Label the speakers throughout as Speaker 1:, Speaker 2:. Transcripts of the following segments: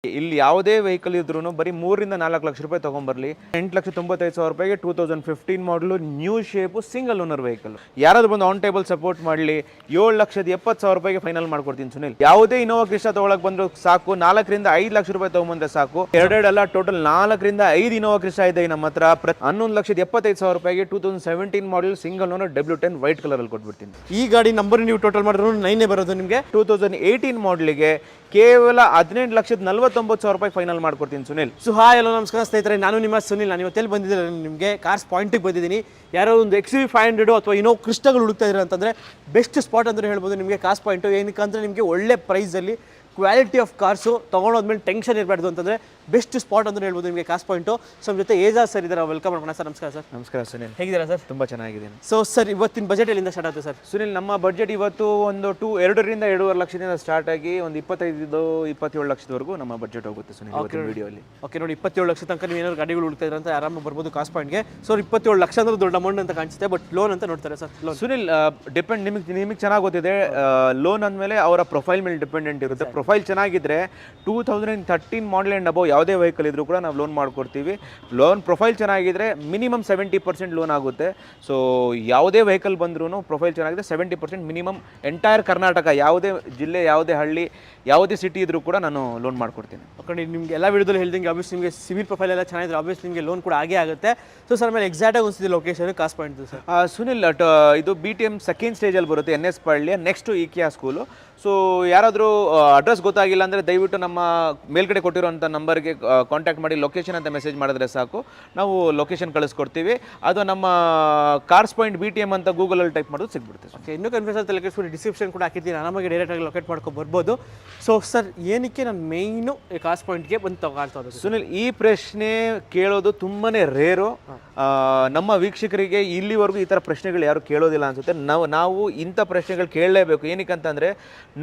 Speaker 1: ಇಲ್ಲಿ ಯಾವುದೇ ವೆಹಿಕಲ್ ಇದ್ರೂ ಬರೀ 3-4 ಲಕ್ಷ ರೂಪಾಯಿ ತೊಗೊಂಬರ್ಲಿ 8,95,000 ರೂಪಾಯಿಗೆ 2015 ಮಾಡಲು new shape single owner vehicle. ಯಾರಾದ್ರೂ ಬಂದು ಆನ್ ಟೇಬಲ್ ಸಪೋರ್ಟ್ ಮಾಡಲಿ 7,70,000 ರೂಪಾಯಿಗೆ ಫೈನಲ್ ಮಾಡ್ಕೊಡ್ತೀನಿ ಸುನಿಲ್. ಯಾವುದೇ ಇನೋವಾ ಕ್ರಿಸ್ಟಾ ತೊಗೊಳಕ್ ಬಂದ್ರು ಸಾಕು 4-5 ಲಕ್ಷ ರೂಪಾಯಿ ತೊಗೊಂಬಂದ್ರೆ ಸಾಕು. ಎರಡೆರಡಲ್ಲ ಟೋಟಲ್ 4-5 ಇನೋವಾ ಕ್ರಿಸ್ಟಾ ಇದೆ ನಮ್ಮ ಹತ್ರ. 11,75,000 ರೂಪಾಯಿಗೆ 2017 model single owner W10 white colour ಅಲ್ಲಿ ಕೊಟ್ಬಿಡ್ತೀನಿ.
Speaker 2: ಈ ಗಾಡಿ ನಂಬರ್ ನೀವು ಟೋಟಲ್ ಮಾಡಿದ್ರು 9 ಬರೋದು ನಿಮಗೆ.
Speaker 1: 2018 ಮಾಡಲಿಗೆ ಕೇವಲ 18,49,000 ರೂಪಾಯಿ ಫೈನಲ್ ಮಾಡ್ಕೊಡ್ತೀನಿ ಸುನಿಲ್.
Speaker 2: ಸೊ ಹಾಯ್ ಹಲೋ ನಮಸ್ಕಾರ ಸ್ನೇಹಿತರೆ, ನಾನು ನಿಮ್ಮ ಸುನಿಲ್. ನಾನು ಇವತ್ತೆಲ್ಲಿ ಬಂದಿದ್ದೀನಿ ನಿಮಗೆ ಕಾರ್ಸ್ ಪಾಯಿಂಟಿಗೆ ಬಂದಿದ್ದೀನಿ. ಯಾರೋ ಒಂದು XUV 500 ಅಥವಾ ಇನ್ನೋ ಕ್ರಿಸ್ಟಾಗಳು ಹುಡುಕ್ತಾ ಇದ್ದಾರೆ ಅಂತಂದರೆ ಬೆಸ್ಟ್ ಸ್ಪಾಟ್ ಅಂತ ಹೇಳ್ಬೋದು ನಿಮಗೆ ಕಾರ್ಸ್ ಪಾಯಿಂಟು. ಏನಕ್ಕೆ ಅಂದರೆ ನಿಮಗೆ ಒಳ್ಳೆ ಪ್ರೈಸಲ್ಲಿ ಕ್ವಾಲಿಟಿ ಆಫ್ ಕಾರ್ಸು ತೊಗೊಂಡೋದ್ಮೇಲೆ ಟೆನ್ಷನ್ ಇರಬಾರ್ದು ಅಂತಂದರೆ ಬೆಸ್ಟ್ ಸ್ಪಾಟ್ ಅಂತ ಹೇಳ್ಬೋದು ನಿಮಗೆ ಕಾರ್ಸ್ ಪಾಯಿಂಟು. ಸೊ ನಮ್ಮ ಜೊತೆ ಏಜಾಜ್ ಸರ್ ಇದ್ದಾರೆ, ವೆಲ್ಕಮ್ ಮಾಡೋಣ ಸರ್. ನಮಸ್ಕಾರ ಸರ್.
Speaker 1: ನಮಸ್ಕಾರ ಸುನಿಲ್,
Speaker 2: ಹೇಗಿದ್ದೀರಾ ಸರ್?
Speaker 1: ತುಂಬ ಚೆನ್ನಾಗಿದ್ದೀನಿ.
Speaker 2: ಸೊ ಸರ್, ಇವತ್ತಿನ ಬಜೆಟ್ ಎಲ್ಲಿಂದ ಸ್ಟಾರ್ಟ್ ಆಗುತ್ತೆ ಸರ್?
Speaker 1: ಸುನಿಲ್, ನಮ್ಮ ಬಡ್ಜೆಟ್ ಇವತ್ತು ಒಂದು 2.5 ಲಕ್ಷದಿಂದ ಸ್ಟಾರ್ಟ್ ಆಗಿ ಒಂದು 25-27 ಲಕ್ಷದವರೆಗೂ ನಮ್ಮ ಬಡ್ಜೆಟ್ ಹೋಗುತ್ತೆ ಸುನಿಲ್ ಇವತ್ತಿನ ವಿಡಿಯೋಲಿ. ಓಕೆ
Speaker 2: ನೋಡಿ, 27 ಲಕ್ಷ ತನಕ ನೀವು ಏನಾದ್ರು ಗಾಡಿಗಳು ಹುಡುಕ್ತಾ ಇದ್ರೆ ಅಂತ ಆರಾಮಾಗಿ ಬರ್ಬೋದು ಕಾರ್ಸ್ ಪಾಯಿಂಟ್ಗೆ. ಸೊ 27 ಲಕ್ಷ ಅಂದ್ರೆ ದೊಡ್ಡ ಅಮೌಂಟ್ ಅಂತ ಕಾಣಿಸುತ್ತೆ, ಬಟ್ ಲೋನ್ ಅಂತ ನೋಡ್ತಾರೆ ಸರ್. ಲೋನ್
Speaker 1: ಸುನಿಲ್ ಡಿಪೆಂಡ್, ನಿಮಗೆ ಚೆನ್ನಾಗಿ ಗೊತ್ತಿದೆ. ಲೋನ್ ಅಂದಮೇಲೆ ಅವರ ಪ್ರೊಫೈಲ್ ಮೇಲೆ ಡಿಪೆಂಡೆಂಟ್ ಇರುತ್ತೆ. ಪ್ರೊಫೈಲ್ ಚೆನ್ನಾಗಿದ್ರೆ 2013 ಮಾಡಲ್ ಆ್ಯಂಡ್ ಅಬೌವ್ ಯಾವುದೇ ವೆಹಿಕಲ್ ಇದ್ರೂ ಕೂಡ ನಾವು ಲೋನ್ ಮಾಡ್ಕೊಡ್ತೀವಿ. ಲೋನ್ ಪ್ರೊಫೈಲ್ ಚೆನ್ನಾಗಿದ್ರೆ ಮಿನಿಮಮ್ 70% ಲೋನ್ ಆಗುತ್ತೆ. ಸೊ ಯಾವುದೇ ವೆಹಿಕಲ್ ಬಂದ್ರೂ ಪ್ರೊಫೈಲ್ ಚೆನ್ನಾಗಿದೆ 70% ಮಿನಿಮಮ್. ಎಂಟೈರ್ ಕರ್ನಾಟಕ ಯಾವುದೇ ಜಿಲ್ಲೆ, ಯಾವುದೇ ಹಳ್ಳಿ, ಯಾವುದೇ ಸಿಟಿ ಇದ್ರೂ ಕೂಡ ನಾನು ಲೋನ್ ಮಾಡ್ಕೊಡ್ತೀನಿ.
Speaker 2: ಓಕೆ, ನಿಮಗೆ ಎಲ್ಲ ವಿಡಿಯೋದಲ್ಲಿ ಹೇಳ್ದಂಗೆ ಆಬ್ವಿಯಸ್ ನಿಮಗೆ ಸಿವಿಲ್ ಪ್ರೊಫೈಲ್ ಎಲ್ಲ ಚೆನ್ನಾಗಿದ್ರೆ ಆಬ್ವಿಯಸ್ ನಿಮಗೆ ಲೋನ್ ಕೂಡ ಆಗೇ ಆಗುತ್ತೆ. ಸೊ ಸರ್, ಮೇಲೆ ಎಕ್ಸಾಕ್ಟಾಗಿ ಅನಿಸ್ತಿದೆ location cars point sir?
Speaker 1: Sunil, ಇದು BTM ಸೆಕೆಂಡ್ ಸ್ಟೇಜಲ್ಲಿ ಬರುತ್ತೆ, NS Palli next IKEA school. So ಯಾರಾದರೂ ಅಡ್ರೆಸ್ ಗೊತ್ತಾಗಿಲ್ಲ ಅಂದರೆ ದಯವಿಟ್ಟು ನಮ್ಮ ಮೇಲ್ಗಡೆ ಕೊಟ್ಟಿರೋಂಥ ನಂಬರ್ಗೆ ಕಾಂಟ್ಯಾಕ್ಟ್ ಮಾಡಿ ಲೊಕೇಶನ್ ಅಂತ ಮೆಸೇಜ್ ಮಾಡಿದ್ರೆ ಸಾಕು, ನಾವು ಲೊಕೇಶನ್ ಕಳಿಸ್ಕೊಡ್ತೀವಿ. ಅದು ನಮ್ಮ ಕಾರ್ಸ್ ಪಾಯಿಂಟ್ BTM ಅಂತ ಗೂಗಲಲ್ಲಿ ಟೈಪ್ ಮಾಡೋದು ಸಿಗ್ಬಿಡುತ್ತೆ.
Speaker 2: ಓಕೆ, ಇನ್ನೂ ಕನ್ಫ್ಯೂಸ್ ಅಂತ ಲೊಕೇಶನ್ ಡಿಸ್ಕ್ರಿಪ್ಷನ್ ಕೂಡ ಹಾಕಿರ್ತೀನಿ, ಆರಾಮಾಗಿ ಡೈರೆಕ್ಟಾಗಿ ಲೊಕೇಟ್ ಮಾಡ್ಕೊಂಡು ಬರ್ಬೋದು. ಸೊ ಸರ್, ಏನಕ್ಕೆ ನಾನು ಮೇಯ್ನು ಕಾರ್ಸ್ ಪಾಯಿಂಟ್ಗೆ ಬಂದು ತಗೊಳ್ತಾ ಇರೋದು?
Speaker 1: ಸುನಿಲ್, ಈ ಪ್ರಶ್ನೆ ಕೇಳೋದು ತುಂಬಾ ರೇರು. ನಮ್ಮ ವೀಕ್ಷಕರಿಗೆ ಇಲ್ಲಿವರೆಗೂ ಈ ಥರ ಪ್ರಶ್ನೆಗಳು ಯಾರು ಕೇಳೋದಿಲ್ಲ ಅನಿಸುತ್ತೆ. ನಾವು ಇಂಥ ಪ್ರಶ್ನೆಗಳು ಕೇಳಲೇಬೇಕು. ಏನಕ್ಕಂತಂದರೆ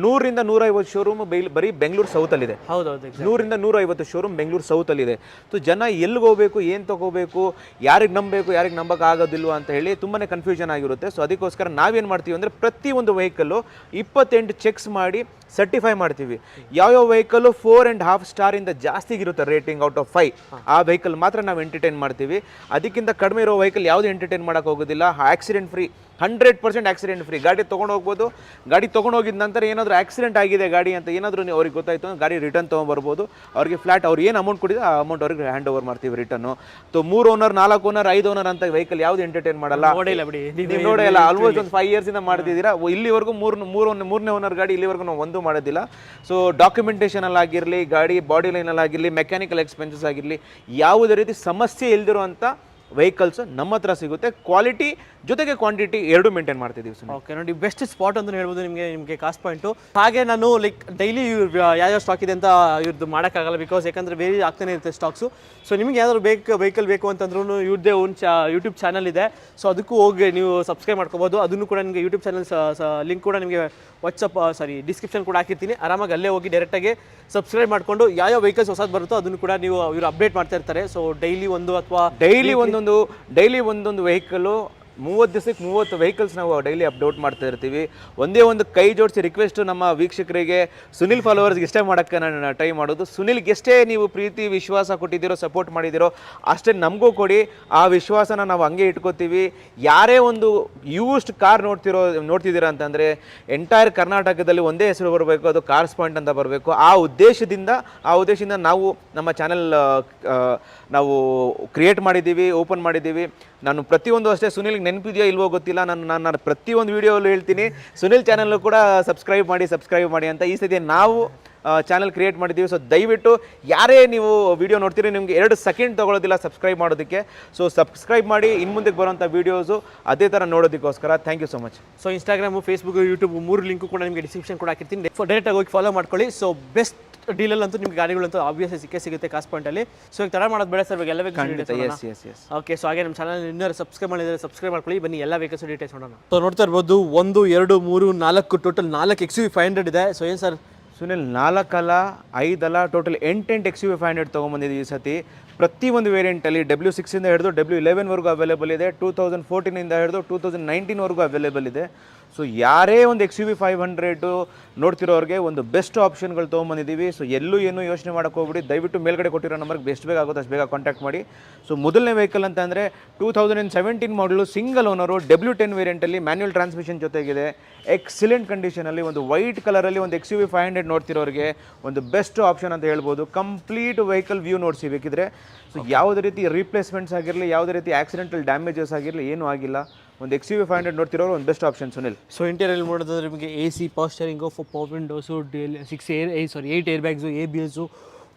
Speaker 1: 100-150 ಶೋರೂಮ್ ಬರೀ ಬೆಂಗಳೂರು ಸೌತಲ್ಲಿದೆ.
Speaker 2: ಹೌದೌದು,
Speaker 1: 100-150 ಶೋರೂಮ್ ಬೆಂಗಳೂರು ಸೌತಲ್ಲಿದೆ. ಸೊ ಜನ ಎಲ್ಲಿಗೆ ಹೋಗಬೇಕು, ಏನು ತೊಗೋಬೇಕು, ಯಾರಿಗೆ ನಂಬಬೇಕು, ಯಾರಿಗೆ ನಂಬಕ್ಕಾಗೋದಿಲ್ವ ಅಂತ ಹೇಳಿ ತುಂಬಾ ಕನ್ಫ್ಯೂಷನ್ ಆಗಿರುತ್ತೆ. ಸೊ ಅದಕ್ಕೋಸ್ಕರ ನಾವೇನು ಮಾಡ್ತೀವಿ ಅಂದರೆ ಪ್ರತಿಯೊಂದು ವೆಹಿಕಲ್ಲು 28 ಚೆಕ್ಸ್ ಮಾಡಿ ಸರ್ಟಿಫೈ ಮಾಡ್ತೀವಿ. ಯಾವ್ಯಾವ ವೆಹಿಕಲ್ಲು 4.5 ಸ್ಟಾರಿಂದ ಜಾಸ್ತಿಗಿರುತ್ತೆ ರೇಟಿಂಗ್ ಔಟ್ ಆಫ್ 5, ಆ ವೆಹಿಕಲ್ ಮಾತ್ರ ನಾವು ಎಂಟರ್ಟೈನ್ ಮಾಡ್ತೀವಿ. ಅದಕ್ಕಿಂತ ಕಡಿಮೆ ಇರೋ ವೆಹಿಕಲ್ ಯಾವುದು ಎಂಟರ್ಟೈನ್ ಮಾಡೋಕೆ ಹೋಗೋದಿಲ್ಲ. Accident free, 100% accident free. ಗಾಡಿ ತೊಗೊಂಡು ಹೋಗ್ಬೋದು. ಗಾಡಿ ತೊಗೊಂಡೋಗಿದ ನಂತರ ಏನಾದರೂ ಆಕ್ಸಿಡೆಂಟ್ ಆಗಿದೆ ಗಾಡಿ ಅಂತ ಏನಾದರೂ ಅವ್ರಿಗೆ ಗೊತ್ತಾಯಿತು ಅಂದ್ರೆ ಗಾಡಿ ರಿಟರ್ನ್ ತೊಗೊಂಬರ್ಬೋದು. ಅವ್ರಿಗೆ ಫ್ಲಾಟ್ ಅವ್ರು ಏನು ಅಮೌಂಟ್ ಕೊಟ್ಟಿದೆ ಆ ಅಮೌಂಟ್ ಅವ್ರಿಗೆ ಹ್ಯಾಂಡ್ ಓವರ್ ಮಾಡ್ತೀವಿ return. So 3 owner, 4 owner, 5 owner ಅಂತ ವೆಹಿಕಲ್ ಯಾವುದು ಎಂಟರ್ಟೈನ್ ಮಾಡಲ್ಲ. ನೀವು ನೋಡಿಲ್ಲ, ಆಲ್ಮೋಸ್ಟ್ ಒಂದು 5 ಇಯರ್ಸಿಂದ ಮಾಡ್ತಿದ್ದೀರಾ. ಇಲ್ಲಿವರೆಗೂ ಮೂರನೇ ಓನರ್ ಗಾಡಿ ಇಲ್ಲಿವರೆಗೂ ನಾವು ಒಂದು ಮಾಡೋದಿಲ್ಲ. ಸೊ ಡಾಕ್ಯುಮೆಂಟೇಷನಲ್ಲಿ ಆಗಿರಲಿ, ಗಾಡಿ ಬಾಡಿ ಲೈನಲ್ಲಿ ಆಗಿರಲಿ, ಮೆಕ್ಯಾನಿಕಲ್ ಎಕ್ಸ್ಪೆನ್ಸಸ್ ಆಗಿರಲಿ, ಯಾವುದೇ ರೀತಿ ಸಮಸ್ಯೆ ಇಲ್ದಿರುವಂಥ ವೆಹಿಕಲ್ಸ್ ನಮ್ಮ ಹತ್ರ ಸಿಗುತ್ತೆ. ಕ್ವಾಲಿಟಿ ಜೊತೆಗೆ ಕ್ವಾಂಟಿಟಿ ಎರಡು ಮೇಂಟೈನ್ ಮಾಡ್ತಿದ್ದೀವಿ ಸರ್.
Speaker 2: ಓಕೆ, ನೋಡಿ, ಬೆಸ್ಟ್ ಸ್ಪಾಟ್ ಅಂತ ಹೇಳ್ಬೋದು ನಿಮಗೆ ಕಾರ್ಸ್ ಪಾಯಿಂಟು. ಹಾಗೆ ನಾನು ಲೈಕ್ ಡೈಲಿ ಯಾವ್ಯಾವ ಸ್ಟಾಕ್ ಇದೆ ಅಂತ ಇವ್ರದ್ದು ಮಾಡೋಕ್ಕಾಗಲ್ಲ, ಬಿಕಾಸ್ ಯಾಕಂದರೆ ವೇರಿ ಆಗ್ತಾನೆ ಇರುತ್ತೆ ಸ್ಟಾಕ್ಸು. ಸೊ ನಿಮಗೆ ಯಾವ್ದಾದ್ರು ವೆಹಿಕಲ್ ಬೇಕು ಅಂತಂದ್ರೂ ಇವ್ರದ್ದೇ ಒಂದು ಯೂಟ್ಯೂಬ್ ಚಾನಲ್ ಇದೆ. ಸೊ ಅದಕ್ಕೂ ಹೋಗಿ ನೀವು ಸಬ್ಸ್ಕ್ರೈಬ್ ಮಾಡ್ಕೋಬೋದು. ಅದನ್ನು ಕೂಡ ನಿಮಗೆ ಯೂಟ್ಯೂಬ್ ಚಾನಲ್ ಲಿಂಕ್ ಕೂಡ ನಿಮಗೆ ಡಿಸ್ಕ್ರಿಪ್ಷನ್ ಕೂಡ ಹಾಕಿರ್ತೀನಿ. ಆರಾಮಾಗಿ ಅಲ್ಲೇ ಹೋಗಿ ಡೈರೆಕ್ಟಾಗಿ ಸಬ್ಸ್ಕ್ರೈಬ್ ಮಾಡಿಕೊಂಡು ಯಾವ ವೆಹಿಕಲ್ಸ್ ಹೊಸದು ಬರುತ್ತೋ ಅದನ್ನು ಕೂಡ ಇವರು ಅಪ್ಡೇಟ್ ಮಾಡ್ತಾ ಇರ್ತಾರೆ. ಸೊ ಡೈಲಿ ಒಂದೊಂದು ವೆಹಿಕಲ್ಲು 30 ದಿವಸಕ್ಕೆ 30 ವೆಹಿಕಲ್ಸ್ ನಾವು ಡೈಲಿ ಅಪ್ಡೇಟ್ ಮಾಡ್ತಾ ಇರ್ತೀವಿ. ಒಂದೇ ಒಂದು ಕೈ ಜೋಡಿಸಿ ರಿಕ್ವೆಸ್ಟ್ ನಮ್ಮ ವೀಕ್ಷಕರಿಗೆ, ಸುನಿಲ್ ಫಾಲೋವರ್ಸ್ಗೆ ಇಷ್ಟೇ ಮಾಡೋಕ್ಕೆ ನಾನು ಟ್ರೈ ಮಾಡೋದು. ಸುನಿಲ್ಗೆ ಎಷ್ಟೇ ನೀವು ಪ್ರೀತಿ ವಿಶ್ವಾಸ ಕೊಟ್ಟಿದ್ದೀರೋ, ಸಪೋರ್ಟ್ ಮಾಡಿದ್ದೀರೋ, ಅಷ್ಟೇ ನಮಗೂ ಕೊಡಿ. ಆ ವಿಶ್ವಾಸನ ನಾವು ಹಂಗೆ ಇಟ್ಕೋತೀವಿ. ಯಾರೇ ಒಂದು ಯೂಸ್ಡ್ ಕಾರ್ ನೋಡ್ತಿದ್ದೀರಾ ಅಂತಂದರೆ ಎಂಟೈರ್ ಕರ್ನಾಟಕದಲ್ಲಿ ಒಂದೇ ಹೆಸರು ಬರಬೇಕು, ಅದು ಕಾರ್ಸ್ ಪಾಯಿಂಟ್ ಅಂತ ಬರಬೇಕು. ಆ ಉದ್ದೇಶದಿಂದ ನಾವು ನಮ್ಮ ಚಾನೆಲ್ ನಾವು ಕ್ರಿಯೇಟ್ ಮಾಡಿದ್ದೀವಿ, ಓಪನ್ ಮಾಡಿದ್ದೀವಿ. ನಾನು ಪ್ರತಿಯೊಂದು ಅಷ್ಟೇ, ಸುನಿಲ್ಗೆ ನೆನಪಿದೆಯೋ ಇಲ್ವೋ ಗೊತ್ತಿಲ್ಲ, ನಾನು ಪ್ರತಿಯೊಂದು ವೀಡಿಯೋಲ್ಲೂ ಹೇಳ್ತೀನಿ ಸುನಿಲ್ ಚಾನಲ್ಲು ಕೂಡ ಸಬ್ಸ್ಕ್ರೈಬ್ ಮಾಡಿ ಅಂತ. ಈ ಸತಿ ನಾವು ಚಾನಲ್ ಕ್ರಿಯೇಟ್ ಮಾಡಿದ್ದೀವಿ. ಸೊ ದಯವಿಟ್ಟು ಯಾರೇ ನೀವು ವಿಡಿಯೋ ನೋಡ್ತೀರಿ, ನಿಮಗೆ 2 ಸೆಕೆಂಡ್ ತೊಗೊಳ್ಳೋದಿಲ್ಲ ಸಬ್ಸ್ಕ್ರೈಬ್ ಮಾಡೋದಕ್ಕೆ. ಸೊ ಸಬ್ಸ್ಕ್ರೈಬ್ ಮಾಡಿ ಇನ್ನು ಮುಂದಕ್ಕೆ ಬರೋಂಥ ವೀಡಿಯೋಸು ಅದೇ ಥರ ನೋಡೋದಕ್ಕೋಸ್ಕರ. Thank you so much. So Instagram, Facebook, YouTube 3 link ಕೂಡ ನಿಮಗೆ ಡಿಸ್ಕ್ರಿಪ್ಷನ್ ಕೂಡ ಹಾಕಿರ್ತೀನಿ. ಡೈರೆಕ್ಟಾಗಿ ಹೋಗಿ ಫಾಲೋ ಮಾಡ್ಕೊಳ್ಳಿ. ಸೊ ಬೆಸ್ಟ್ ಡೀಲಲ್ಲಂತೂ ನಿಮ್ಗೆ ಗಾಡಿಗಳಂತೂ ಆಬ್ವಿಯಸ್ಲಿ ಸಿಗುತ್ತೆ ಕಾರ್ಸ್ ಪಾಯಿಂಟಲ್ಲಿ. ಸೊ ಈಗ ತಡ ಮಾಡೋದು ಬೇಡ ಸರ್, ಎಲ್ಲ ವೆಹಿಕಲ್ಸ್. ಓಕೆ, ಸೊ ಹಾಗೆ ನಮ್ಮ ಚಾನಲ್ ಇನ್ನೂ ಸಬ್ಸ್ಕ್ರೈಬ್ ಮಾಡಿದರೆ ಸಬ್ಸ್ಕ್ರೈಬ್ ಮಾಡ್ಕೊಳ್ಳಿ. ಬನ್ನಿ ಎಲ್ಲ ವೆಹಿಕಲ್ಸ್ ಡೀಟೇಲ್ಸ್ ನೋಡೋಣ. ಸೊ ನೋಡ್ತಾ ಇರ್ಬೋದು 1, 2, 3, 4 ಟೋಟಲ್ 4 XUV 500 ಇದೆ. ಸೊ ಏನು ಸರ್, ಸುನಿಲ್ 4 ಅಲ್ಲ 5 ಅಲ್ಲ ಟೋಟಲ್ 8 XUV 500 ತೊಗೊಂಬಂದಿದ್ದೀವಿ ಈ ಸತಿ. ಪ್ರತಿಯೊಂದು ವೇರಿಯಂಟಲ್ಲಿ W6ಇಂದ ಹಿಡಿದು W11ವರೆಗೂ ಅವೈಲೇಬಲ್ ಇದೆ, 2014ಇಂದ ಹಿಡಿದು 2019ವರೆಗೂ ಅವೈಲೇಬಲ್ ಇದೆ. ಸೊ ಯಾರೇ ಒಂದು XUV 500 ನೋಡ್ತಿರೋರಿಗೆ ಒಂದು ಬೆಸ್ಟ್ ಆಪ್ಷನ್ಗಳು ತೊಗೊಂಬಂದಿದ್ದೀವಿ. ಸೊ ಎಲ್ಲೂ ಏನು ಯೋಚನೆ ಮಾಡೋಕೆ ಹೋಗ್ಬಿಡಿ, ದಯವಿಟ್ಟು ಮೇಲ್ಗಡೆ ಕೊಟ್ಟಿರೋ ನಂಬರ್ಗೆ ಎಷ್ಟು ಬೇಗ ಆಗುತ್ತೋ ಅಷ್ಟು ಬೇಗ ಕಾಂಟ್ಯಾಕ್ಟ್ ಮಾಡಿ. ಸೊ ಮೊದಲನೇ ವೆಹಿಕಲ್ ಅಂತ ಅಂದರೆ 2017 ಮಾಡಲು ಸಿಂಗಲ್ ಓನರು W10 ವೇರಿಯಂಟಲ್ಲಿ ಮ್ಯಾನ್ಯುವಲ್ ಟ್ರಾನ್ಸ್ಮಿಷನ್ ಜೊತೆಗಿದೆ, ಎಕ್ಸಿಲೆಂಟ್ ಕಂಡೀಷನಲ್ಲಿ ಒಂದು ವೈಟ್ ಕಲರಲ್ಲಿ ಒಂದು XUV 500 ನೋಡ್ತಿರೋರಿಗೆ ಒಂದು ಬೆಸ್ಟ್ ಆಪ್ಷನ್ ಅಂತ ಹೇಳ್ಬೋದು. ಕಂಪ್ಲೀಟ್ ವೆಹಿಕಲ್ ವ್ಯೂ ನೋಡಿಸಿ ಬೇಕಿದ್ರೆ. ಸೊ ಯಾವುದೇ ರೀತಿ ರೀಪ್ಲೇಸ್ಮೆಂಟ್ಸ್ ಆಗಿರಲಿ, ಯಾವುದೇ ರೀತಿ ಆಕ್ಸಿಡೆಂಟಲ್ ಡ್ಯಾಮೇಜಸ್ ಆಗಿರಲಿ ಏನೂ ಆಗಿಲ್ಲ. ಒಂದು XUV 500 ನೋಡ್ತಿರೋರು ಒಂದು best option Sunil.
Speaker 3: So interior ನೋಡೋದಾದ್ರೆ ನಿಮಗೆ AC, power steering, power windows, 8 air bags, ABS,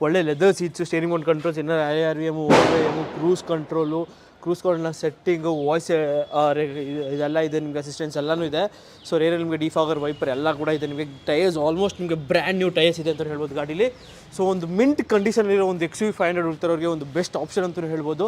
Speaker 3: ಒಳ್ಳೆ ಲೆದರ್ ಸೀಟ್ಸು, ಸ್ಟೇರಿಂಗ್ ಒಂದು controls, inner IRVM, cruise control, cruise ಕಂಟ್ರೋಲ್ನ ಸೆಟ್ಟಿಂಗು, ವಾಯ್ಸ್ ಇದೆಲ್ಲ ಇದೆ, ನಿಮಗೆ ಅಸಿಸ್ಟೆನ್ಸ್ ಎಲ್ಲನೂ ಇದೆ. ಸೊ ರೇರಲ್ಲಿ ನಿಮಗೆ ಡಿಫಾಗರ್, ವೈಪರ್ ಎಲ್ಲ ಕೂಡ ಇದೆ. ನಿಮಗೆ ಟೈರ್ಸ್ ಆಲ್ಮೋಸ್ಟ್ ನಿಮಗೆ ಬ್ರ್ಯಾಂಡ್ ನ್ಯೂ ಟೈರ್ಸ್ ಇದೆ ಅಂತ ಹೇಳ್ಬೋದು ಗಾಡೀಲಿ. ಸೊ ಒಂದು ಮಿಂಟ್ ಕಂಡೀಷನಲ್ಲಿರೋ ಒಂದು XUV 500 ಹುಡ್ತಾರೋರಿಗೆ ಒಂದು ಬೆಸ್ಟ್ ಆಪ್ಷನ್ ಅಂತಲೂ ಹೇಳ್ಬೋದು.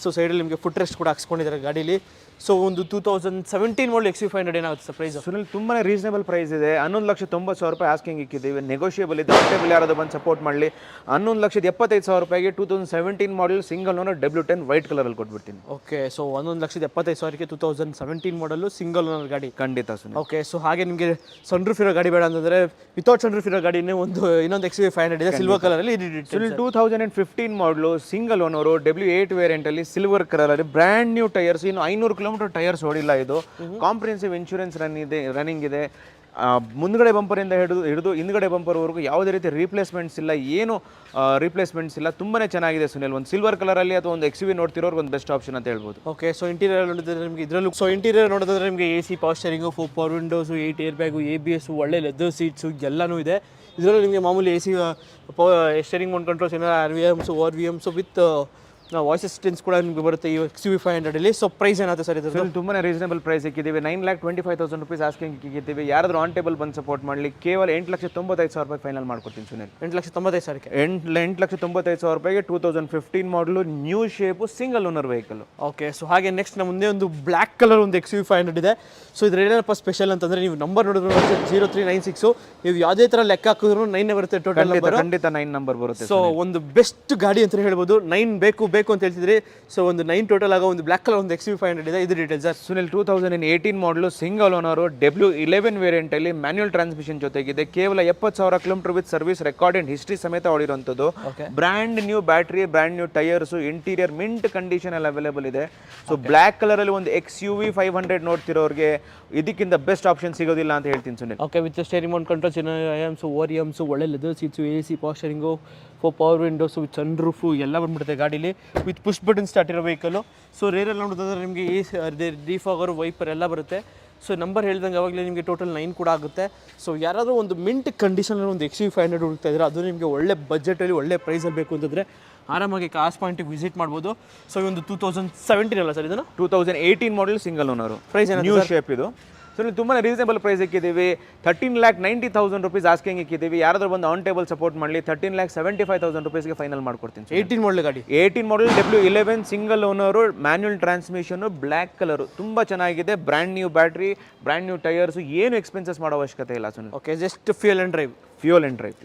Speaker 3: ಸೊ ಸೈಡಲ್ಲಿ ನಿಮಗೆ ಫುಟ್ ರೆಸ್ಟ್ ಕೂಡ ಹಾಕ್ಸ್ಕೊಂಡಿದ್ದಾರೆ ಗಾಡೀಲಿ. ಸೊ ಒಂದು 2017 ಮಾಡಲ್ XUV 500 ಏನಾಗುತ್ತೆ ಸರ್ ಪ್ರೈಸ್?
Speaker 2: ಸುನಿಲ್ ತುಂಬಾ ರೀಸನಬಲ್ ಪ್ರೈಸ್ ಇದೆ. 11,90,000 ರೂಪಾಯಿ ಆಸ್ಕಿಂಗ್ ಇಕ್ಕಿದ್ದೀವಿ, ನೆಗೋಷಿಯಬಲ್ ಇದೆ. ಅಷ್ಟೇಬಲ್ ಯಾರಾದರೂ ಬಂದು ಸಪೋರ್ಟ್ ಮಾಡಲಿ. 11,75,000 ರೂಪಾಯಿಗೆ 2017 model single owner W10 white ಕಲರಲ್ಲಿ ಕೊಟ್ಬಿಡ್ತೀನಿ.
Speaker 3: Okay, so 11,75,000ಕ್ಕೆ 2017 model single owner ಗಾಡಿ.
Speaker 2: ಖಂಡಿತ ಸುನಿಲ್.
Speaker 3: ಓಕೆ, ಸೊ ಹಾಗೆ ನಿಮಗೆ ಸನ್ರೂಫ್ ಇರೋ ಗಾಡಿ ಬೇಡ ಅಂತಂದರೆ ವಿತೌಟ್ ಸನ್ರೂಫ್ ಇರೋ ಗಾಡಿನೇ ಇನ್ನೊಂದು XUV 500 ಇದೆ ಸಿಲ್ವರ್ ಕಲರಲ್ಲಿ.
Speaker 2: Sunil 2015 model single owner W8 ವೇರಿಯಂಟಲ್ಲಿ silver ಕಲರಲ್ಲಿ ಬ್ರ್ಯಾಂಡ್ ನ್ಯೂ ಟೈರ್ಸ್, ಇನ್ನು 500 ಕಿಲೋಮೀಟರ್ ಟೈರ್ಸ್ ಓಡಿಲ್ಲ. ಇದು ಕಾಂಪ್ರಿಹೆನ್ಸಿವ್ ಇನ್ಶೂರೆನ್ಸ್ ರನ್ನಿಂಗ್ ಇದೆ. ಮುಂದ್ಗಡೆ ಬಂಪರಿಂದ ಹಿಡಿದು ಹಿಂದ್ಗಡೆ ಬಂಪರ್ವರೆಗೂ ಯಾವುದೇ ರೀತಿ ರೀಪ್ಲೇಸ್ಮೆಂಟ್ಸ್ ಇಲ್ಲ, ಏನು ರೀಪ್ಲೇಸ್ಮೆಂಟ್ಸ್ ಇಲ್ಲ. ತುಂಬಾ ಚೆನ್ನಾಗಿದೆ ಸುನಿಲ್. ಒಂದು ಸಿಲ್ವರ್ ಕಲರಲ್ಲಿ ಅಥವಾ ಒಂದು XUV ನೋಡ್ತಿರೋರು ಒಂದು ಬೆಸ್ಟ್ ಆಪ್ಷನ್ ಅಂತ ಹೇಳ್ಬೋದು.
Speaker 3: ಓಕೆ, ಸೊ ಇಂಟೀರಿಯರ್ ನೋಡಿದ್ರೆ ನಿಮಗೆ ಇದರಲ್ಲೂ ಇಂಟೀರಿಯರ್ ನೋಡೋದಾದ್ರೆ ನಿಮಗೆ AC, power steering, power windows, 8 air bag, ABS, ಒಳ್ಳೆ ಲೆದರ್ ಸೀಟ್ಸು ಎಲ್ಲನೂ ಇದೆ. ಇದರಲ್ಲೂ ನಿಮಗೆ ಮಾಮೂಲಿ AC, ಸ್ಟೇರಿಂಗ್ ಮೌಂಟ್ ಕಂಟ್ರೋಲ್ಸ್, ಏನಾರು RVMs, ORVMs with voice assistance ಕೂಡ ನಿಮಗೆ ಬರುತ್ತೆ ಈ XUV 500ಅಲ್ಲಿ. ಸೊ ಪ್ರೈಸ್ ಏನಾಗುತ್ತೆ ಸರ್ ಇದು?
Speaker 2: ತುಂಬಾ ರೀಸನಬಲ್ ಪ್ರೈಸ್ ಇಕ್ಕಿದ್ದೀವಿ. 9,25,000 ರೂಪೀಸ್ ಆಸ್ಕಿಂಗ್ ಇಕ್ಕಿದ್ದೀವಿ. ಯಾರಾದರೂ ಆನ್ ಟೇಬಲ್ ಬಂದು ಸಪೋರ್ಟ್ ಮಾಡಲಿ. ಕೇವಲ 8,95,000 ರೂಪಾಯಿ ಫೈನಲ್ ಮಾಡ್ಕೊಡ್ತೀನಿ ಸುನಿಲ್.
Speaker 3: 8,95,000ಕ್ಕೆ
Speaker 2: 8,95,000 ರೂಪಾಯಿಗೆ 2015 ಮಾಡಲು new shape single owner vehicle.
Speaker 3: Okay, so ಹಾಗೆ ನೆಕ್ಸ್ಟ್ ನಮ್ಮ ಮುಂದೆ ಒಂದು ಬ್ಲ್ಯಾಕ್ ಕಲರ್ ಒಂದು XUV 500 ಇದೆ. ಸೊ ಇದ್ರ ಏನಪ್ಪ ಸ್ಪೆಷಲ್ ಅಂತಂದರೆ ನೀವು ನಂಬರ್ ನೋಡಿದ್ರು 0396, ನೀವು ಯಾವುದೇ ಥರ ಲೆಕ್ಕ ಹಾಕಿದ್ರು 9 ಬರುತ್ತೆ ಟೋಟಲ್ ನಂಬರ್.
Speaker 2: ಖಂಡಿತ 9 ನಂಬರ್ ಬರುತ್ತೆ.
Speaker 3: ಸೊ ಒಂದು ಬೆಸ್ಟ್ ಗಾಡಿ ಅಂತಲೇ ಹೇಳ್ಬೋದು. 9 ಬೇಕು ಅಂತ ಹೇಳ್ತಿದ್ರಿ. ಸೊ ಒಂದು 9 ಟೋಟಲ್ ಆಗೋ ಒಂದು ಬ್ಲ್ಯಾಕ್ ಕಲರ್ ಒಂದು XUV 500 ಇದೆ. ಇದು details sir.
Speaker 2: Sunil 2018 model single owner W11 ವೇರಿಯಂಟಲ್ಲಿ ಮ್ಯಾನ್ಯುವಲ್ ಟ್ರಾನ್ಸ್ಮಿಷನ್ ಜೊತೆಗಿದೆ. ಕೇವಲ 70,000 kilometre with service record and history ಸಮೇತ ಓಡಿರುವಂಥದ್ದು. Brand new battery, brand new tyres, interior mint condition ಅಲ್ಲಿ ಅವೈಲೇಬಲ್ ಇದೆ. ಸೊ ಬ್ಲ್ಯಾಕ್ ಕಲರಲ್ಲಿ ಒಂದು XUV 500 ನೋಡ್ತಿರೋರಿಗೆ ಇದಕ್ಕಿಂತ ಬೆಸ್ಟ್ ಆಪ್ಷನ್ ಸಿಗೋದಿಲ್ಲ ಅಂತ ಹೇಳ್ತೀನಿ Sunil.
Speaker 3: Okay, with steering mount controls, IMS, ORMs, ಒಳ್ಳೆ leather seats, AC, power steering, power windows with sunroof ಎಲ್ಲ ಬಂದ್ಬಿಡುತ್ತೆ ಗಾಡೀಲಿ. ವಿತ್ ಪುಷ್ ಬಟನ್ ಸ್ಟಾರ್ಟ್ ಇರೋ ವೆಹಿಕಲು. ಸೊ ರೇರಲ್ಲಿ ನೋಡೋದಾದ್ರೆ ನಿಮಗೆ ಡಿಫಾಗರ್, ವೈಪರ್ ಎಲ್ಲ ಬರುತ್ತೆ. ಸೊ ನಂಬರ್ ಹೇಳ್ದಂಗೆ ಅವಾಗಲೇ ನಿಮಗೆ ಟೋಟಲ್ 9 ಕೂಡ ಆಗುತ್ತೆ. ಸೊ ಯಾರಾದರೂ ಒಂದು ಮಿಂಟ್ ಕಂಡೀಷನಲ್ಲಿ ಒಂದು XUV 500 ಹುಡುಕ್ತಾ ಇದ್ದಾರೆ, ಅದು ನಿಮಗೆ ಒಳ್ಳೆ ಬಜೆಟಲ್ಲಿ ಒಳ್ಳೆ ಪ್ರೈಸಲ್ಲಿ ಬೇಕು ಅಂತಂದರೆ ಆರಾಮಾಗಿ ಕಾಸ್ ಪಾಯಿಂಟಿಗೆ ವಿಸಿಟ್ ಮಾಡ್ಬೋದು. ಸೊ ಈ ಒಂದು 2017 ಅಲ್ಲ ಸರ್ ಇದನ್ನು?
Speaker 2: 2018 model single owner.
Speaker 3: Price
Speaker 2: new shape ಇದು. ಸೊ ನೀವು ತುಂಬಾ ರೀಸನಬಲ್ ಪ್ರೈಸ್ ಇಕ್ಕಿದ್ದೀವಿ. 13,90,000 ರೂಪೀಸ್ ಆಸ್ಕಿಂಗ್ ಇಕ್ಕಿದ್ದೀವಿ. ಯಾರಾದರೂ ಬಂದು ಆನ್ ಟೇಬಲ್ ಸಪೋರ್ಟ್ ಮಾಡಲಿ. 13,75,000 ರೂಪೀಸ್ಗೆ ಫೈನಲ್ ಮಾಡ್ಕೊಡ್ತೀನಿ.
Speaker 3: 18 ಮಾಡಲ್ ಗಾಡಿ.
Speaker 2: 18 model W11 single owner, manual transmission, black colour, ತುಂಬ ಚೆನ್ನಾಗಿದೆ. Brand new battery, brand new tyres, ಏನು ಎಕ್ಸ್ಪೆನ್ಸಸ್ ಮಾಡೋ ಅವಶ್ಯಕತೆ ಇಲ್ಲ Sunil.
Speaker 3: Okay, just fuel and drive.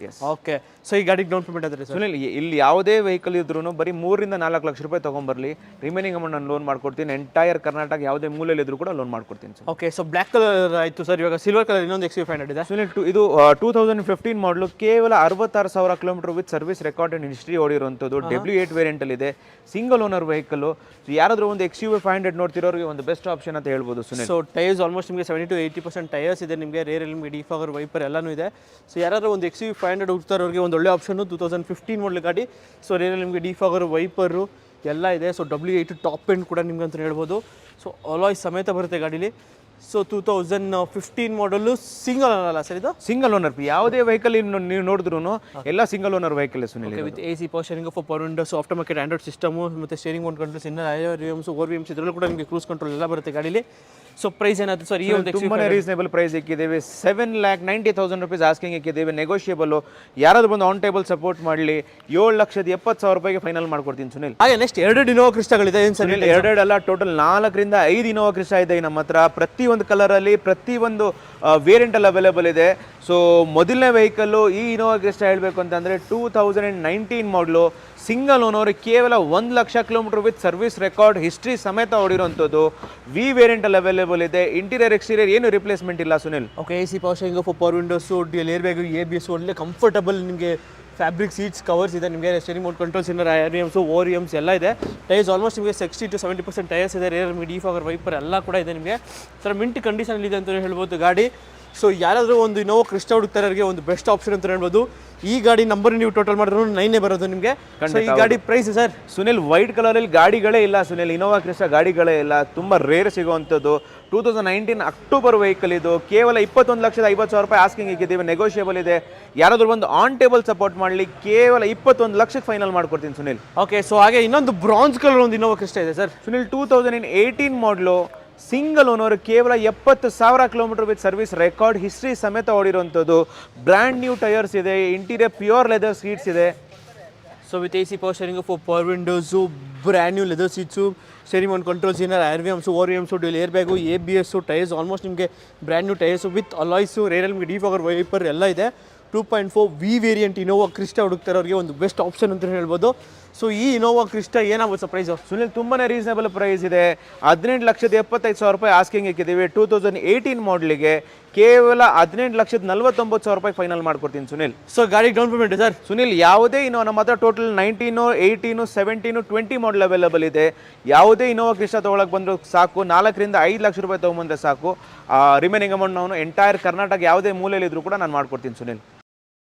Speaker 2: Yes.
Speaker 3: Okay, so ಈ ಗಾಡಿಗೆ ಡೌನ್ ಪೇಮೆಂಟ್ ಆದರೆ
Speaker 2: ಸುನಿಲ್ ಇಲ್ಲಿ ಯಾವುದೇ ವೆಹಿಕಲ್ ಇದ್ರೂ ಬರೀ 3 ರಿಂದ 4 ಲಕ್ಷ ರೂಪಾಯಿ ತೊಗೊಂಬರಲಿ. ರಿಮೈನಿಂಗ್ ಅಮೌಂಟ್ ನಾನು ಲೋನ್ ಮಾಡ್ಕೊಡ್ತೀನಿ. ಎಂಟೈರ್ ಕರ್ನಾಟಕ ಯಾವುದೇ ಮೂಲೆಯಲ್ಲಿ ಇದ್ರೂ ಕೂಡ ಲೋನ್ ಮಾಡ್ಕೊಡ್ತೀನಿ sir.
Speaker 3: Okay, so black colour ಆಯಿತು ಸರ್. ಇವಾಗ ಸಿಲ್ವರ್ ಕಲರ್ ಇನ್ನೊಂದು XUV 500 ಇದೆ
Speaker 2: ಸುನಿಲ್. ಇದು 2015 ಮಾಡಲು ಕೇವಲ 66,000 kilometre with service record and history ಓಡಿರುವಂಥದ್ದು. W8 ವೇರಿಯಂಟಲ್ಲಿ ಇದೆ, ಸಿಂಗಲ್ ಓನರ್ ವೆಹಿಕಲ್. ಯಾರಾದರೂ ಒಂದು XUV 500 ನೋಡ್ತಿರೋರಿಗೆ ಒಂದು ಬೆಸ್ಟ್ ಆಪ್ಷನ್ ಅಂತ ಹೇಳ್ಬೋದು ಸುನಿಲ್.
Speaker 3: ಸೊ ಟೈರ್ಸ್ ಆಲ್ಮೋಸ್ಟ್ ನಿಮಗೆ 70 to 80% ಟೈರ್ಸ್ ಇದೆ. ನಿಮಗೆ ರೇರಲ್ಲಿ ನಿಮಗೆ ಡಿಫಾಗರ್, ವೈಪರ್ ಎಲ್ಲನೂ ಇದೆ. ಸೊ ಯಾರಾದರೂ ಒಂದು XUV 500 ಹುಡ್ತಾರೋರಿಗೆ ಒಂದು ಒಳ್ಳೆ ಆಪ್ಷನ್ನು 2015 ಮಾಡಲ್ ಗಾಡಿ. ಸೊ ರೇರಲ್ಲಿ ನಿಮಗೆ ಡಿಫಾಗರ್, ವೈಪರು ಎಲ್ಲ ಇದೆ. ಸೊ W8 ಟಾಪ್ ಎಂಡ್ ಕೂಡ ನಿಮ್ಗೆ ಅಂತ ಹೇಳ್ಬೋದು. ಸೊ ಅಲಾಯ್ ಸಮೇತ ಬರುತ್ತೆ ಗಾಡೀಲಿ. ಸೊ 2015 ಮಾಡಲು ಸಿಂಗಲ್ ಓನರ್ ಅಲ್ಲ ಸರ್ ಇದು?
Speaker 2: Single owner. ಯಾವುದೇ ವೆಹಿಕಲ್ ನೀವು ನೋಡಿದ್ರು ಎಲ್ಲ single owner vehicle Sunil.
Speaker 3: With AC, power steering, power windows, after market Android system, ಮತ್ತು steering mount controls, inner IRVMs, ORVMs ಇದರಲ್ಲೂ ಕೂಡ ನಿಮಗೆ ಕ್ರೂಸ್ ಕಂಟ್ರೋಲ್ ಎಲ್ಲ ಬರುತ್ತೆ ಗಾಡೀಲಿ. ಸೊ ಪ್ರೈಸ್ ಏನಾದ್ರು ಸರ್ ಈ ಒಂದು
Speaker 2: ತುಂಬಾ ರೀಸನೇಬಲ್ ಪ್ರೈಸ್ ಇಕ್ಕಿದ್ದೇವೆ. 7,90,000 rupees ಆಸ್ಕಿಂಗ್ ಇಕ್ಕಿದ್ದೇವೆ. ನೆಗೋಷಿಯಬಲ್. ಯಾರಾದ್ರೂ ಬಂದು ಆನ್ ಟೇಬಲ್ ಸಪೋರ್ಟ್ ಮಾಡಲಿ 7,70,000 ರೂಪಾಯಿಗೆ ಫೈನಲ್ ಮಾಡ್ಕೊಡ್ತೀನಿ ಸುನಿಲ್.
Speaker 3: ಹಾಗೆ ನೆಕ್ಸ್ಟ್ ಎರಡು ಇನೋವಾ ಕ್ರಿಸ್ಟಾಗಳಿದೆ ಏನು ಸರ್?
Speaker 2: ಎರಡೆರಡು ಅಲ್ಲ, ಟೋಟಲ್ 4ರಿಂದ 5 ಇನೋವಾ ಕ್ರಿಸ್ಟಾ ಇದೆ ನಮ್ಮ ಹತ್ರ. ಪ್ರತಿಯೊಂದು ಕಲರಲ್ಲಿ ಪ್ರತಿಯೊಂದು ವೇರಿಯಂಟ್ ಅಲ್ಲಿ ಅವೈಲೇಬಲ್ ಇದೆ. ಸೊ ಮೊದಲನೇ ವೆಹಿಕಲ್ಲು ಈ ಇನೋವಾ ಕ್ರಿಸ್ಟಾ ಹೇಳಬೇಕು ಅಂತಂದರೆ 2019 ಮಾಡಲು, ಸಿಂಗಲ್ ಓನರ್, ಕೇವಲ 1,00,000 kilometre with service record history ಸಮೇತ ಓಡಿರೋಂಥದ್ದು. ವಿ ವೇರಿಯಂಟ್ ಅಲ್ಲಿ ಅವೈಲೇಬಲ್ ಇದೆ. ಇಂಟೀರಿಯರ್ ಎಕ್ಸ್ಟೀರಿಯರ್ ಏನು ರಿಪ್ಲೇಸ್ಮೆಂಟ್ ಇಲ್ಲ Sunil.
Speaker 3: Okay, AC power steering, power windows, dual air bag, ABS, ಒಳ್ಳೆ ಕಂಫರ್ಟಬಲ್ ನಿಮಗೆ ಫ್ಯಾಬ್ರಿಕ್ ಸೀಟ್ಸ್ ಕವರ್ಸ್ ಇದೆ. ನಿಮಗೆ steering mode controls, inner IRVMs, ORMs ಎಲ್ಲ ಇದೆ. ಟೈರ್ಸ್ ಆಲ್ಮೋಸ್ಟ್ ನಿಮಗೆ 60 to 70% ಟೈರ್ಸ್ ಇದೆ. ರೇರ್ ನಿಮಗೆ ಡಿಫಾಗರ್ ವೈಪರ್ ಎಲ್ಲ ಕೂಡ ಇದೆ. ನಿಮಗೆ ಸರ್ ಮಿಂಟ್ ಕಂಡೀಷನ್ ಇದೆ ಅಂತ ಹೇಳ್ಬೋದು ಗಾಡಿ. ಸೊ ಯಾರಾದರೂ ಒಂದು ಇನೋವಾ ಕ್ರಿಸ್ಟಾ ಹುಡುಕ್ತಾರರಿಗೆ ಒಂದು ಬೆಸ್ಟ್ ಆಪ್ಷನ್ ಅಂತ ಹೇಳ್ಬೋದು. ಈ ಗಾಡಿ ನಂಬರ್ ನೀವು ಟೋಟಲ್ ಮಾಡಿದ್ರು 9 ಬರೋದು ನಿಮಗೆ. ಈ ಗಾಡಿ ಪ್ರೈಸ್ ಸರ್
Speaker 2: ಸುನಿಲ್, ವೈಟ್ ಕಲರಲ್ಲಿ ಗಾಡಿಗಳೇ ಇಲ್ಲ ಸುನಿಲ್. ಇನೋವಾ ಕ್ರಿಸ್ಟಾ ಗಾಡಿಗಳೇ ಇಲ್ಲ, ತುಂಬ ರೇರ್ ಸಿಗುವಂಥದ್ದು. 2019 ಅಕ್ಟೋಬರ್ ವೆಹಿಕಲ್ ಇದು. ಕೇವಲ 21,50,000 ರೂಪಾಯಿ ಆಸ್ಕಿಂಗ್ ಇಕ್ಕಿದ್ದೀವಿ. ನೆಗೋಷಿಯಬಲ್ ಇದೆ. ಯಾರಾದರೂ ಒಂದು ಆನ್ ಟೇಬಲ್ ಸಪೋರ್ಟ್ ಮಾಡಲಿ ಕೇವಲ 21 ಲಕ್ಷಕ್ಕೆ ಫೈನಲ್ ಮಾಡ್ಕೊಡ್ತೀನಿ ಸುನಿಲ್.
Speaker 3: ಓಕೆ, ಸೊ ಹಾಗೆ ಇನ್ನೊಂದು ಬ್ರಾನ್ಸ್ ಕಲರ್ ಒಂದು ಇನೋವಾ ಕ್ರಿಸ್ಟಾ ಇದೆ sir
Speaker 2: Sunil. 2018 model, single owner, ಕೇವಲ 70,000 kilometre with service record history ಸಮೇತ ಓಡಿರೋಂಥದ್ದು. ಬ್ರ್ಯಾಂಡ್ ನ್ಯೂ ಟೈರ್ಸ್ ಇದೆ. ಇಂಟೀರಿಯರ್ ಪ್ಯೂರ್ ಲೆದರ್ ಸೀಟ್ಸ್ ಇದೆ.
Speaker 3: So with AC power steering, power windows, brand new leather seats, steering mode controls, inner IRVMs, ORMs, dual air bag, ABS, tyres almost ನಿಮಗೆ brand new tyres with alloys, ರೇರಲ್ಲಿ ನಿಮಗೆ defogger wiper ಎಲ್ಲ ಇದೆ. 2.4 V variant Innova Crysta ಹುಡುಕ್ತಾರವ್ರಿಗೆ ಒಂದು best option ಅಂತ ಹೇಳ್ಬೋದು. So ಈ Innova Crysta ಏನಾಗುತ್ತೆ ಸರ್ ಪ್ರೈಸು?
Speaker 2: ಸುನಿಲ್, ತುಂಬಾ ರೀಸನೇಬಲ್ ಪ್ರೈಸ್ ಇದೆ. 18,75,000 ರೂಪಾಯಿ ಆಸ್ಕಿಂಗ್ ಇಕ್ಕಿದ್ದೀವಿ. 2018 ಮಾಡಲಿಗೆ ಕೇವಲ 18,49,000 ರೂಪಾಯಿ ಫೈನಲ್ ಮಾಡ್ಕೊಡ್ತೀನಿ ಸುನಿಲ್.
Speaker 3: ಸೊ ಗಾಡಿ ಡೌನ್ ಪೇಮೆಂಟ್ ಸರ್
Speaker 2: ಸುನಿಲ್, ಯಾವುದೇ ಇನೋವಾ ನಮ್ಮ ಹತ್ರ ಟೋಟಲ್ 19, 18, 17, 20 ಮಾಡಲ್ ಅವೈಲೇಬಲ್ ಇದೆ. ಯಾವುದೇ ಇನೋವಾ ಕ್ರಿಸ್ಟಾ ತೊಗೊಳಕ್ಕೆ ಬಂದರೂ ಸಾಕು, 4ರಿಂದ 5 ಲಕ್ಷ ರೂಪಾಯಿ ತೊಗೊಂಬಂದ್ರೆ ಸಾಕು. ರಿಮೈನಿಂಗ್ ಅಮೌಂಟ್ ನಾನು ಎಂಟೈರ್ ಕರ್ನಾಟಕ ಯಾವುದೇ ಮೂಲೆಯಲ್ಲಿದ್ದರೂ ಕೂಡ ನಾನು ಮಾಡ್ಕೊಡ್ತೀನಿ ಸುನಿಲ್.